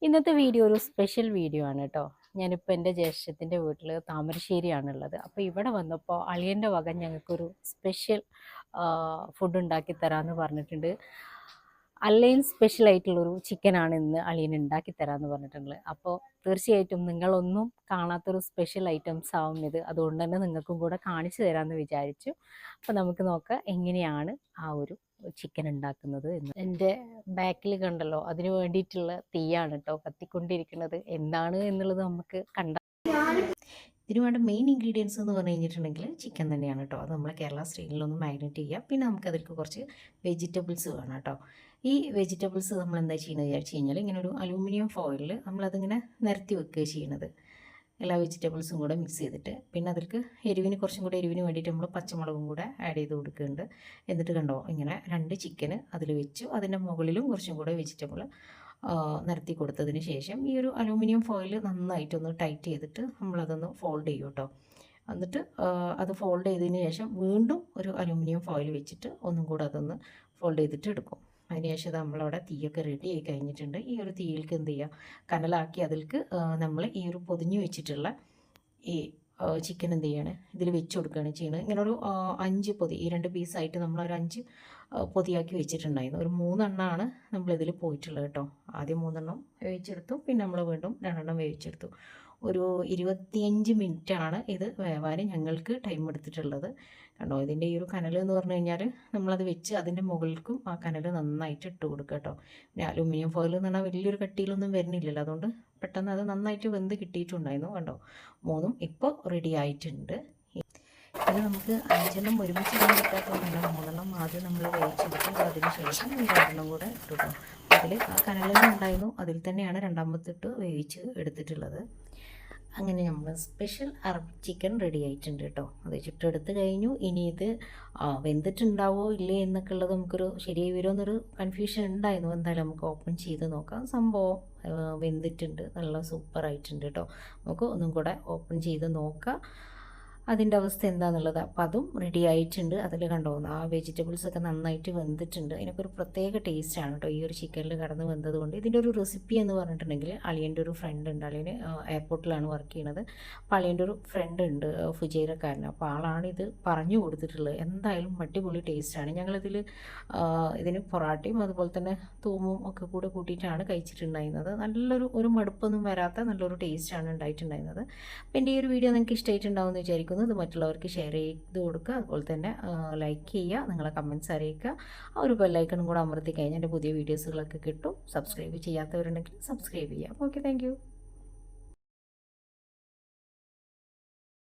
ഇന്നത്തെ വീഡിയോ ഒരു special video ആണ് കേട്ടോ. ഞാനിപ്പോൾ എൻ്റെ ജ്യേഷ്ഠത്തിൻ്റെ വീട്ടിൽ താമരശ്ശേരിയാണുള്ളത്. അപ്പോൾ ഇവിടെ വന്നപ്പോൾ അളിയൻ്റെ വക ഞങ്ങൾക്കൊരു സ്പെഷ്യൽ ഫുഡ് ഉണ്ടാക്കി തരാമെന്ന് പറഞ്ഞിട്ടുണ്ട്. അല്ലയും സ്പെഷ്യൽ ആയിട്ടുള്ളൊരു ചിക്കനാണ് ഇന്ന് അളിയൻ ഉണ്ടാക്കി തരാമെന്ന് പറഞ്ഞിട്ടുള്ളത്. അപ്പോൾ തീർച്ചയായിട്ടും നിങ്ങളൊന്നും കാണാത്തൊരു സ്പെഷ്യൽ ഐറ്റംസ് ആവും ഇത്. അതുകൊണ്ട് തന്നെ നിങ്ങൾക്കും കൂടെ കാണിച്ചു തരാമെന്ന് വിചാരിച്ചു. അപ്പോൾ നമുക്ക് നോക്കാം എങ്ങനെയാണ് ആ ഒരു ചിക്കൻ ഉണ്ടാക്കുന്നത് എന്ന്. എൻ്റെ ബാക്കിൽ കണ്ടല്ലോ, അതിന് വേണ്ടിയിട്ടുള്ള തീയാണ് കേട്ടോ കത്തിക്കൊണ്ടിരിക്കുന്നത്. എന്താണ് എന്നുള്ളത് നമുക്ക് കണ്ട. ഇതിന് വേണ്ട മെയിൻ ഇൻഗ്രീഡിയൻസ് എന്ന് പറഞ്ഞു കഴിഞ്ഞിട്ടുണ്ടെങ്കിൽ ചിക്കൻ തന്നെയാണ് കേട്ടോ. അത് നമ്മൾ കേരള സ്റ്റൈലിലൊന്ന് മാരിനേറ്റ് ചെയ്യുക. പിന്നെ നമുക്ക് അതിലേക്ക് കുറച്ച് വെജിറ്റബിൾസ് വേണം കേട്ടോ. ഈ വെജിറ്റബിൾസ് നമ്മൾ എന്താ ചെയ്യുന്നത് വിചാരിച്ചു കഴിഞ്ഞാൽ ഇങ്ങനെ ഒരു അലൂമിനിയം ഫോയിലിൽ നമ്മളതിങ്ങനെ നിരത്തി വെക്കുകയാണ് ചെയ്യുന്നത്. എല്ലാ വെജിറ്റബിൾസും കൂടെ മിക്സ് ചെയ്തിട്ട് പിന്നെ അതിലേക്ക് എരിവിന് കുറച്ചും കൂടെ എരിവിന് വേണ്ടിയിട്ട് നമ്മൾ പച്ചമുളകും കൂടെ ആഡ് ചെയ്ത് കൊടുക്കുന്നുണ്ട്. എന്നിട്ട് കണ്ടോ ഇങ്ങനെ 2 ചിക്കന് അതിൽ വെച്ചു. അതിൻ്റെ മുകളിലും കുറച്ചും കൂടെ വെജിറ്റബിൾ നിരത്തി കൊടുത്തതിന് ശേഷം ഈ ഒരു അലൂമിനിയം ഫോയിൽ നന്നായിട്ടൊന്ന് ടൈറ്റ് ചെയ്തിട്ട് നമ്മളതൊന്ന് ഫോൾഡ് ചെയ്യും കേട്ടോ. എന്നിട്ട് അത് ഫോൾഡ് ചെയ്തതിന് ശേഷം വീണ്ടും ഒരു അലൂമിനിയം ഫോയിൽ വെച്ചിട്ട് ഒന്നും കൂടെ അതൊന്ന് ഫോൾഡ് ചെയ്തിട്ട് എടുക്കും. അതിനുശേഷം നമ്മളവിടെ തീയൊക്കെ റെഡി ആയി കഴിഞ്ഞിട്ടുണ്ട്. ഈ ഒരു തീയിലേക്ക് എന്ത് ചെയ്യുക, കനലാക്കി അതിലേക്ക് നമ്മൾ ഈ ഒരു പൊതിഞ്ഞ് വെച്ചിട്ടുള്ള ഈ ചിക്കൻ എന്ത് ചെയ്യാണ് ഇതിൽ വെച്ച് കൊടുക്കുകയാണ് ചെയ്യുന്നത്. ഇങ്ങനെ ഒരു 5 പൊതി, ഈ 2 പീസായിട്ട് നമ്മളൊരു 5 പൊതിയാക്കി വെച്ചിട്ടുണ്ടായിരുന്നു. ഒരു 3 എണ്ണമാണ് നമ്മളിതിൽ പോയിട്ടുള്ളത് കേട്ടോ. ആദ്യം 3 എണ്ണം വേവിച്ചെടുത്തു, പിന്നെ നമ്മൾ വീണ്ടും 2 എണ്ണം വേവിച്ചെടുത്തു. ഒരു 25 മിനിറ്റാണ് ഇത് വേവാൻ ഞങ്ങൾക്ക് ടൈം എടുത്തിട്ടുള്ളത്. കണ്ടോ ഇതിൻ്റെ ഈ ഒരു കനൽ എന്ന് പറഞ്ഞു കഴിഞ്ഞാൽ നമ്മളത് വെച്ച് അതിൻ്റെ മുകൾക്കും ആ കനൽ നന്നായിട്ട് ഇട്ട് കൊടുക്കുക കേട്ടോ. പിന്നെ അലൂമിനിയം ഫോയിൽ എന്ന് പറഞ്ഞാൽ വലിയൊരു കട്ടിയിലൊന്നും വരുന്നില്ലല്ലോ, അതുകൊണ്ട് പെട്ടെന്ന് അത് നന്നായിട്ട് വെന്ത് കിട്ടിയിട്ടുണ്ടായിരുന്നു. കണ്ടോ 3ഉം ഇപ്പോൾ റെഡി ആയിട്ടുണ്ട്. ഇത് നമുക്ക് 5 എണ്ണം ഒരുമിച്ച് ഇടാൻ പറ്റാത്തതുകൊണ്ടല്ല, 3 എണ്ണം ആദ്യം നമ്മൾ വേവിച്ചെടുക്കും. അതിന് ശേഷം 2 എണ്ണം കൂടെ ഇട്ടു. അതിൽ ആ കനലെല്ലാം ഉണ്ടായിരുന്നു, അതിൽ തന്നെയാണ് രണ്ടാമത്തെ ഇട്ട് വേവിച്ച് എടുത്തിട്ടുള്ളത്. അങ്ങനെ നമ്മൾ സ്പെഷ്യൽ അറബിക് ചിക്കൻ റെഡി ആയിട്ടുണ്ട് കേട്ടോ. അത് ചുട്ടെടുത്ത് കഴിഞ്ഞു. ഇനി ഇത് വെന്തിട്ടുണ്ടാവോ ഇല്ലേ എന്നൊക്കെ ഉള്ളത് നമുക്കൊരു ശരിയായി വരുമെന്നൊരു കൺഫ്യൂഷൻ ഉണ്ടായിരുന്നു. എന്തായാലും നമുക്ക് ഓപ്പൺ ചെയ്ത് നോക്കാം. സംഭവം വെന്തിട്ടുണ്ട്, നല്ല സൂപ്പറായിട്ടുണ്ട് കേട്ടോ. നമുക്ക് ഒന്നും കൂടെ ഓപ്പൺ ചെയ്ത് നോക്കാം അതിൻ്റെ അവസ്ഥ എന്താണെന്നുള്ളത്. അപ്പോൾ അതും റെഡി ആയിട്ടുണ്ട്. അതിൽ കണ്ടോ ആ വെജിറ്റബിൾസൊക്കെ നന്നായിട്ട് വെന്തിട്ടുണ്ട്. അതിനൊക്കെ ഒരു പ്രത്യേക ടേസ്റ്റാണ് കേട്ടോ ഈ ഒരു ചിക്കനിൽ കടന്ന് വെന്തത് കൊണ്ട്. ഇതിൻ്റെ ഒരു റെസിപ്പി എന്ന് പറഞ്ഞിട്ടുണ്ടെങ്കിൽ അളിയൻ്റെ ഒരു ഫ്രണ്ട് ഉണ്ട്. അളിയന് എയർപോർട്ടിലാണ് വർക്ക് ചെയ്യുന്നത്. അപ്പോൾ അളിയൻ്റെ ഒരു ഫ്രണ്ട് ഉണ്ട്, ഫുജൈറക്കാരൻ. അപ്പോൾ ആളാണ് ഇത് പറഞ്ഞു കൊടുത്തിട്ടുള്ളത്. എന്തായാലും അടിപൊളി ടേസ്റ്റാണ്. ഞങ്ങളിതിൽ ഇതിന് പൊറാട്ടയും അതുപോലെ തന്നെ തൂമും ഒക്കെ കൂടെ കൂട്ടിയിട്ടാണ് കഴിച്ചിട്ടുണ്ടായിരുന്നത്. ഒരു മടുപ്പൊന്നും വരാത്ത നല്ലൊരു ടേസ്റ്റാണ് ഉണ്ടായിട്ടുണ്ടായിരുന്നത്. അപ്പോൾ എൻ്റെ ഈ ഒരു വീഡിയോ നിങ്ങൾക്ക് ഇഷ്ടമായിട്ടുണ്ടാവുമെന്ന് വിചാരിക്കുന്നു. ഇത് മറ്റുള്ളവർക്ക് ഷെയർ ചെയ്ത് കൊടുക്കുക. അതുപോലെ തന്നെ ലൈക്ക് ചെയ്യുക, നിങ്ങളെ കമൻറ്റ്സ് അറിയിക്കുക. ആ ഒരു ബെല്ലൈക്കണും കൂടെ അമർത്തി കഴിഞ്ഞാൽ എൻ്റെ പുതിയ വീഡിയോസുകളൊക്കെ കിട്ടും. സബ്സ്ക്രൈബ് ചെയ്യാത്തവരുണ്ടെങ്കിൽ സബ്സ്ക്രൈബ് ചെയ്യാം. Okay, thank